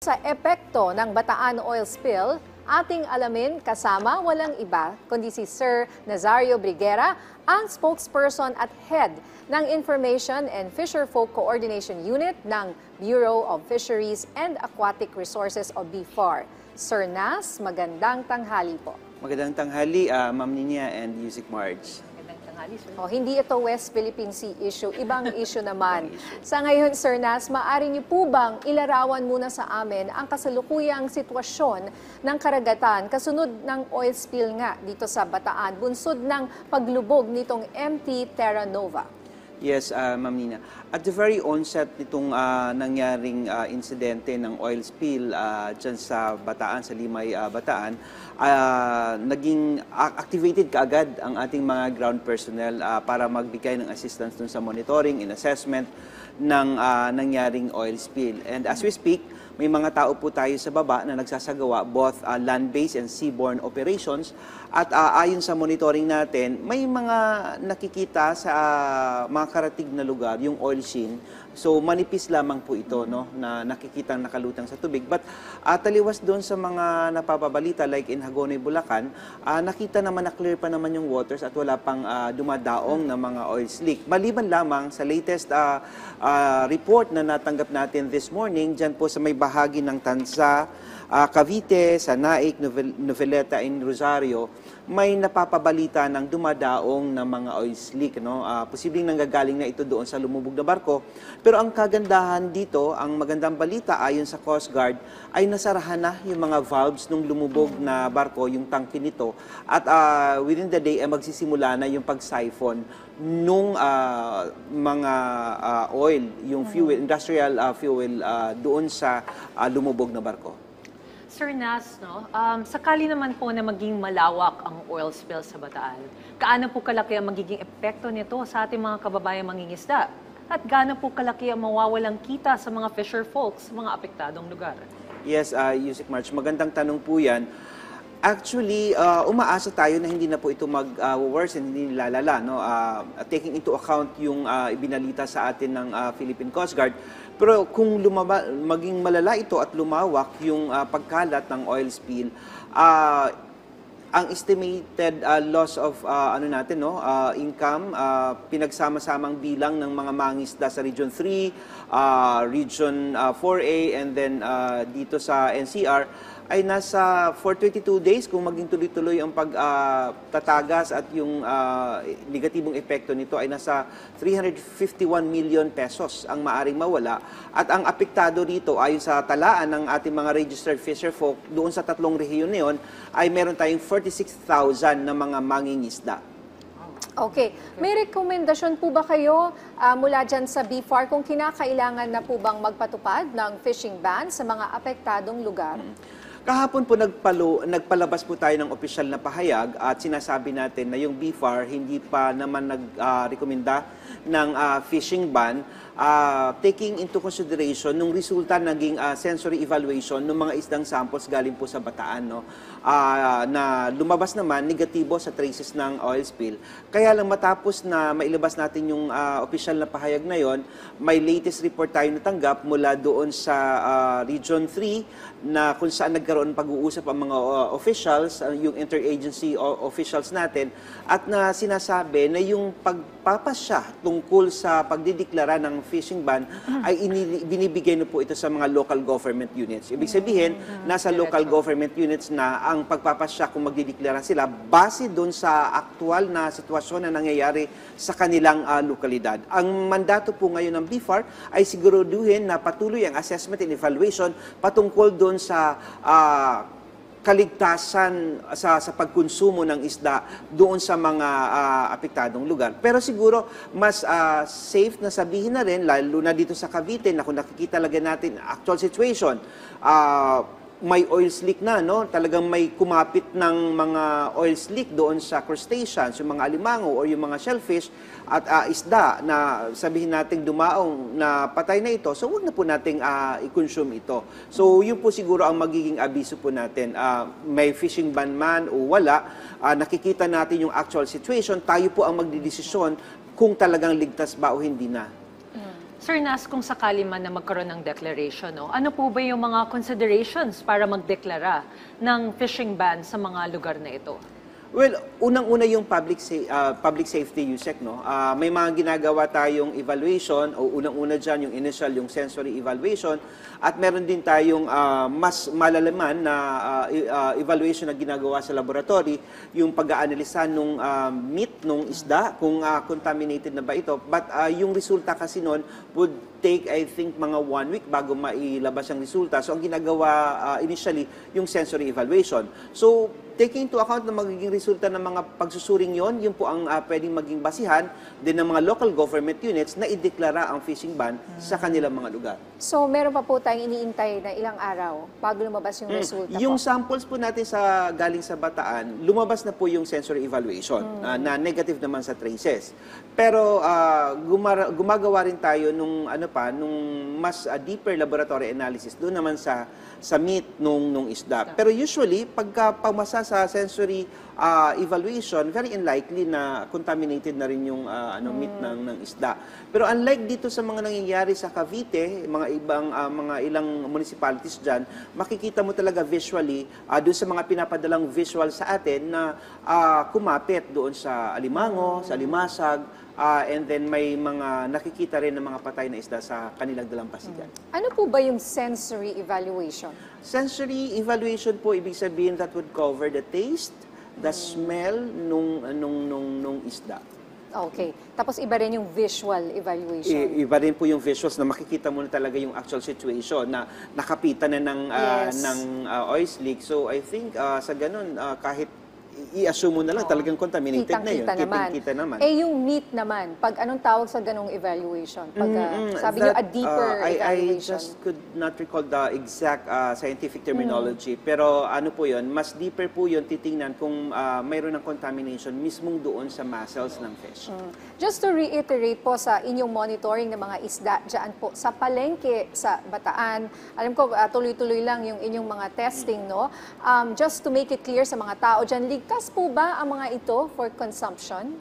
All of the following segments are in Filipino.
sa epekto ng Bataan oil spill, ating alamin kasama walang iba kundi si Sir Nazario Briguera, ang spokesperson at head ng Information and Fisherfolk Coordination Unit ng Bureau of Fisheries and Aquatic Resources o BFAR. Sir Nas, magandang tanghali po. Magandang tanghali, Ma'am Ninia and Yusik Marge. Hindi ito West Philippine Sea issue, ibang issue naman. Sa ngayon, Sir Nas, maaari niyo po bang ilarawan muna sa amin ang kasalukuyang sitwasyon ng karagatan kasunod ng oil spill nga dito sa Bataan, bunsod ng paglubog nitong MT Terra Nova? Yes, Ma'am Nina. At the very onset nitong nangyaring insidente ng oil spill dyan sa Bataan, sa Limay, Bataan, naging activated kaagad ang ating mga ground personnel para magbigay ng assistance dun sa monitoring and assessment ng nangyaring oil spill. And as we speak, may mga tao po tayo sa baba na nagsasagawa both land-based and seaborne operations. At ayon sa monitoring natin, may mga nakikita sa mga karatig na lugar, yung oil sheen. So manipis lamang po ito, no, na nakikita nakalutang sa tubig. But taliwas doon sa mga napapabalita like in Hagonoy, Bulacan, nakita naman na clear pa naman yung waters at wala pang dumadaong na mga oil slick. Maliban lamang sa latest report na natanggap natin this morning, dyan po sa may bahagi ng Tanza, Cavite, sa Naik, Noveleta, and Rosario, may napapabalita ng dumadaong na mga oil slick. No? Posibleng nanggagaling na ito doon sa lumubog na barko. Pero ang kagandahan dito, ang magandang balita ayon sa Coast Guard, ay nasarahan na yung mga valves ng lumubog na barko, yung tangke nito. At within the day, magsisimula na yung pag-siphon nung mga oil, yung fuel, industrial fuel doon sa lumubog na barko. Sir Nas, no, sakali naman po na maging malawak ang oil spill sa Bataan, gaano po kalaki ang magiging epekto nito sa ating mga kababayang mangingisda? At gaano po kalaki ang mawawalang kita sa mga fisher folks sa mga apektadong lugar? Yes, Yusik March, magandang tanong po yan. Actually, umaasa tayo na hindi na po ito mag-worsen, hindi nilalala. No? Taking into account yung ibinalita sa atin ng Philippine Coast Guard. Pero kung maging malala ito at lumawak yung pagkalat ng oil spill, ang estimated loss of income, pinagsama-samang bilang ng mga mangisda sa Region 3, Region 4A, and then dito sa NCR, ay nasa for 22 days kung maging tuloy-tuloy ang pagtatagas at yung negatibong epekto nito ay nasa 351 million pesos ang maaring mawala. At ang apektado rito ayon sa talaan ng ating mga registered fisherfolk doon sa tatlong rehiyon na yun ay meron tayong 46,000 na mga mangingisda. Okay. May rekomendasyon po ba kayo mula dyan sa BFAR kung kinakailangan na po bang magpatupad ng fishing ban sa mga apektadong lugar? Kahapon po nagpalabas po tayo ng opisyal na pahayag at sinasabi natin na yung BFAR hindi pa naman nag-rekomenda ng fishing ban, taking into consideration nung resulta naging sensory evaluation ng mga isdang samples galing po sa Bataan, no? Na lumabas naman negatibo sa traces ng oil spill. Kaya lang matapos na mailabas natin yung opisyal na pahayag na yon, may latest report tayo natanggap mula doon sa Region 3 na kung saan nagkaroon pag-uusap ang mga officials, yung interagency officials natin, at na sinasabi na yung pagpapasya tungkol sa pagdideklara ng fishing ban ay binibigay na po ito sa mga local government units. Ibig sabihin, nasa local government units na ang pagpapasya kung magdideklara sila base doon sa aktual na sitwasyon na nangyayari sa kanilang lokalidad. Ang mandato po ngayon ng BFAR ay siguraduhin na patuloy ang assessment and evaluation patungkol doon sa kaligtasan sa pagkonsumo ng isda doon sa mga apektadong lugar. Pero siguro mas safe na sabihin na rin, lalo na dito sa Cavite, na kung nakikita talaga natin actual situation, may oil slick na, no? Talagang may kumapit ng mga oil slick doon sa crustaceans, yung mga alimango o yung mga shellfish at isda na sabihin nating dumaong na patay na ito. So, huwag na po nating i-consume ito. So, yun po siguro ang magiging abiso po natin. May fishing ban man o wala, nakikita natin yung actual situation, tayo po ang magdidesisyon kung talagang ligtas ba o hindi na. Sir Nas, kung sakali man na magkaroon ng declaration, no, ano po ba yung mga considerations para magdeklara ng fishing ban sa mga lugar na ito? Well, unang-una yung public safety USEC, no? May mga ginagawa tayong evaluation, o unang-una dyan yung initial, yung sensory evaluation, at meron din tayong mas malalaman na evaluation na ginagawa sa laboratory, yung pag-aanalisa nung meat nung isda, kung contaminated na ba ito. But yung resulta kasi nun would take, I think, mga 1 week bago mailabas ang resulta. So, ang ginagawa initially, yung sensory evaluation. So, taking into account na magiging resulta ng mga pagsusuring yon, yun po ang pwedeng maging basihan din ng mga local government units na ideklara ang fishing ban sa kanilang mga lugar. So, meron pa po tayong iniintay na ilang araw bago lumabas yung resulta Yung po? samples po natin galing sa Bataan, lumabas na po yung sensory evaluation na negative naman sa traces. Pero gumagawa rin tayo nung mas deeper laboratory analysis doon naman sa meat nung isda. Pero usually pagka pamasa sa sensory evaluation, very unlikely na contaminated na rin yung meat ng isda. Pero unlike dito sa mga nangyayari sa Cavite, mga ilang municipalities dyan, makikita mo talaga visually doon sa mga pinapadalang visual sa atin na kumapit doon sa Alimango, sa Limasag, and then may mga nakikita rin ng mga patay na isda sa kanilang dalampasigan. Ano po ba yung sensory evaluation? Sensory evaluation po, ibig sabihin that would cover the taste, the smell nung isda. Okay. Tapos iba rin yung visual evaluation. Iba rin po yung visuals na makikita mo na talaga yung actual situation na nakapitan na ng oil slick. So I think sa ganun, kahit i-assume mo na lang talagang contaminated na yun. Kitang-kita naman. Eh yung meat naman, pag anong tawag sa ganung evaluation? Pag sabi niyo a deeper evaluation. I just could not recall the exact scientific terminology. Pero ano po yun, mas deeper po yun titingnan kung mayroon ng contamination mismong doon sa muscles ng fish. Just to reiterate po sa inyong monitoring ng mga isda dyan po, sa palengke sa Bataan, alam ko tuloy-tuloy lang yung inyong mga testing, no? Just to make it clear sa mga tao dyan, ligtas po ba ang mga ito for consumption?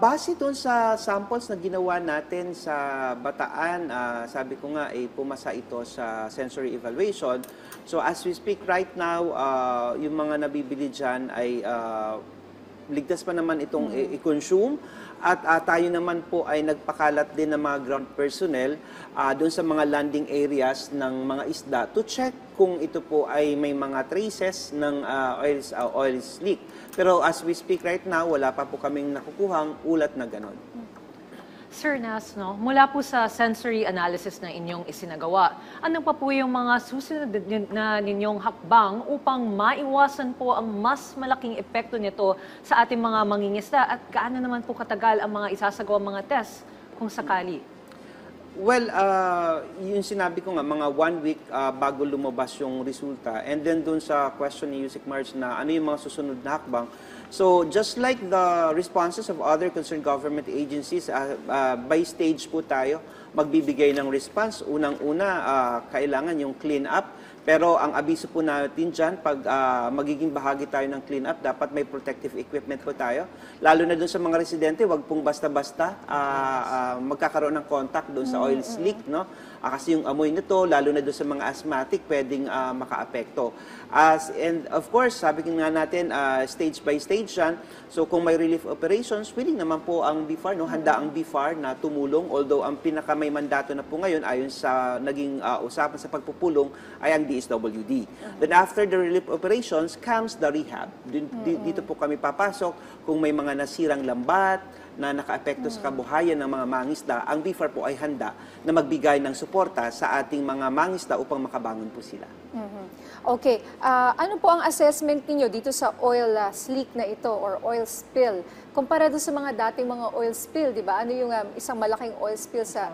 Base doon sa samples na ginawa natin sa Bataan, sabi ko nga, pumasa ito sa sensory evaluation. So as we speak right now, yung mga nabibili dyan ay ligtas pa naman itong i-consume. At tayo naman po ay nagpakalat din ng mga ground personnel doon sa mga landing areas ng mga isda to check kung ito po ay may mga traces ng oil leak. Pero as we speak right now, wala pa po kaming nakukuhang ulat na ganon. Sir Nas, no, mula po sa sensory analysis na inyong isinagawa, ano pa po yung mga susunod na ninyong hakbang upang maiwasan po ang mas malaking epekto nito sa ating mga mangingisda at gaano naman po katagal ang mga isasagawa mga test kung sakali? Well, yung sinabi ko nga, mga 1 week bago lumabas yung resulta. And then dun sa question ni Yusik March na ano yung mga susunod na hakbang. So just like the responses of other concerned government agencies, by stage po tayo magbibigay ng response. Unang-una, kailangan yung clean up. Pero ang abiso po natin dyan, pag magiging bahagi tayo ng clean up, dapat may protective equipment po tayo. Lalo na dun sa mga residente, wag pong basta-basta magkakaroon ng contact dun sa oil slick, no? Kasi yung amoy nito, lalo na dun sa mga asthmatic, pwedeng makaapekto. And of course, sabi nga natin, stage by stage yan. So kung may relief operations, willing naman po ang BFAR, no? Handa ang BFAR na tumulong. Although ang pinaka may mandato na po ngayon, ayon sa naging usapan sa pagpupulong, ay ang DSWD. Then after the relief operations comes the rehab. Dito po kami papasok kung may mga nasirang lambat na nakaapekto sa kabuhayan ng mga mangisda, ang BFAR po ay handa na magbigay ng suporta sa ating mga mangisda upang makabangon po sila. Okay. Ano po ang assessment niyo dito sa oil leak na ito or oil spill? Kumpara doon sa mga dating mga oil spill, di ba? Ano yung isang malaking oil spill sa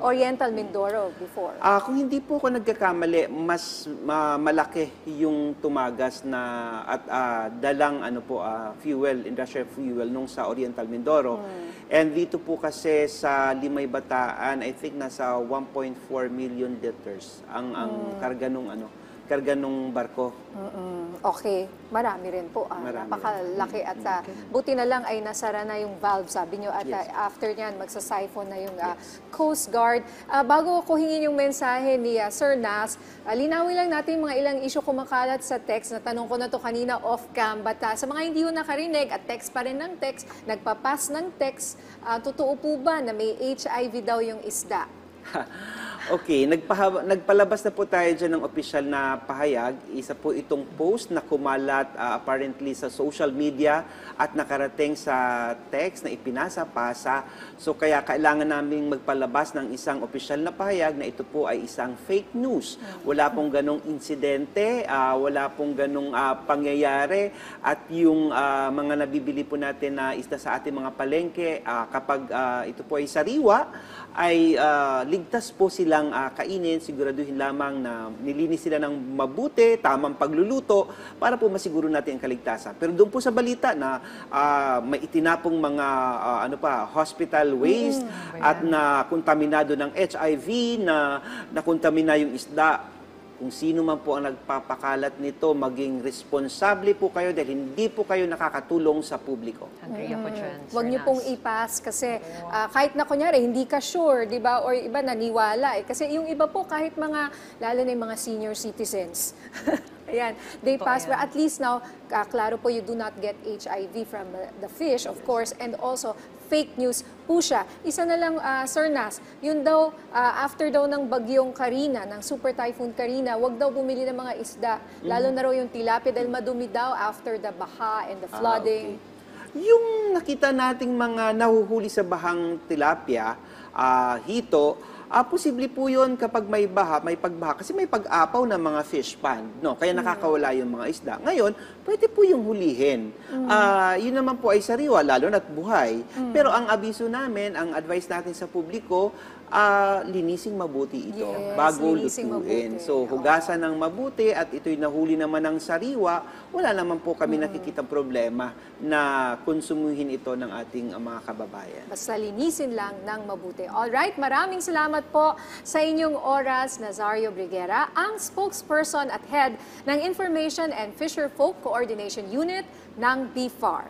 Oriental Mindoro before? Kung hindi po ako nagkakamali, mas malaki yung tumagas na at dalang fuel, industrial fuel nung sa Oriental Mindoro. And dito po kasi sa Limay Bataan, I think nasa 1.4 million liters ang karga nung karga ng barko. Okay, marami rin po. Marami Napakalaki at buti na lang ay nasara na yung valve, sabi nyo, at Yes. after nyan, magsa-siphon na yung Coast Guard. Bago ko hingin yung mensahe ni Sir Nas, linawin lang natin mga ilang issue kumakalat sa text. Natanong ko na to kanina off-cam, but sa mga hindi ho nakarinig at text pa rin ng text, nagpapas ng text, totoo po ba na may HIV daw yung isda? Okay, nagpalabas na po tayo dyan ng opisyal na pahayag. Isa po itong post na kumalat apparently sa social media at nakarating sa text na ipinasa-pasa. So kaya kailangan naming magpalabas ng isang opisyal na pahayag na ito po ay isang fake news. Wala pong ganong insidente, wala pong ganong pangyayari at yung mga nabibili po natin na isda sa ating mga palengke, kapag ito po ay sariwa, ay ligtas po silang kainin, siguraduhin lamang na nilinis sila ng mabuti, tamang pagluluto, para po masiguro natin ang kaligtasan. Pero doon po sa balita na may itinapong mga hospital waste at na kontaminado ng HIV, na nakontamina yung isda, kung sino man po ang nagpapakalat nito, maging responsable po kayo dahil hindi po kayo nakakatulong sa publiko. Agree ako dyan, Sir Huwag niyo Nas. pong ipas kasi kahit na kunyari hindi ka sure, 'di ba? Or iba naniwala kasi yung iba po kahit mga lalo na yung mga senior citizens. Ayan, they Totoo pass yan. but at least now klaro po you do not get HIV from the fish, of course, and also fake news po siya. Isa na lang, Sir Nas, yun daw, after daw ng bagyong Karina, ng Super Typhoon Karina, wag daw bumili ng mga isda, lalo na raw yung tilapia dahil madumi daw after the baha and the flooding. Okay. Yung nakita nating mga nahuhuli sa bahang tilapia, hito, posible po yun kapag may baha, may pagbaha. Kasi may pag-apaw ng mga fish pond, no? Kaya nakakawala yung mga isda. Ngayon, pwede po yung hulihin. Yun naman po ay sariwa, lalo na't buhay. Pero ang abiso namin, ang advice natin sa publiko, linising mabuti ito Yes, bago linising lutuin. mabuti. So, hugasan ng mabuti at ito'y nahuli naman ng sariwa, wala naman po kami nakikitang problema na konsumuhin ito ng ating mga kababayan. Basta linisin lang ng mabuti. Alright, maraming salamat po sa inyong oras, Nazario Briguera, ang spokesperson at head ng Information and Fisher Folk Coordination Unit ng BFAR.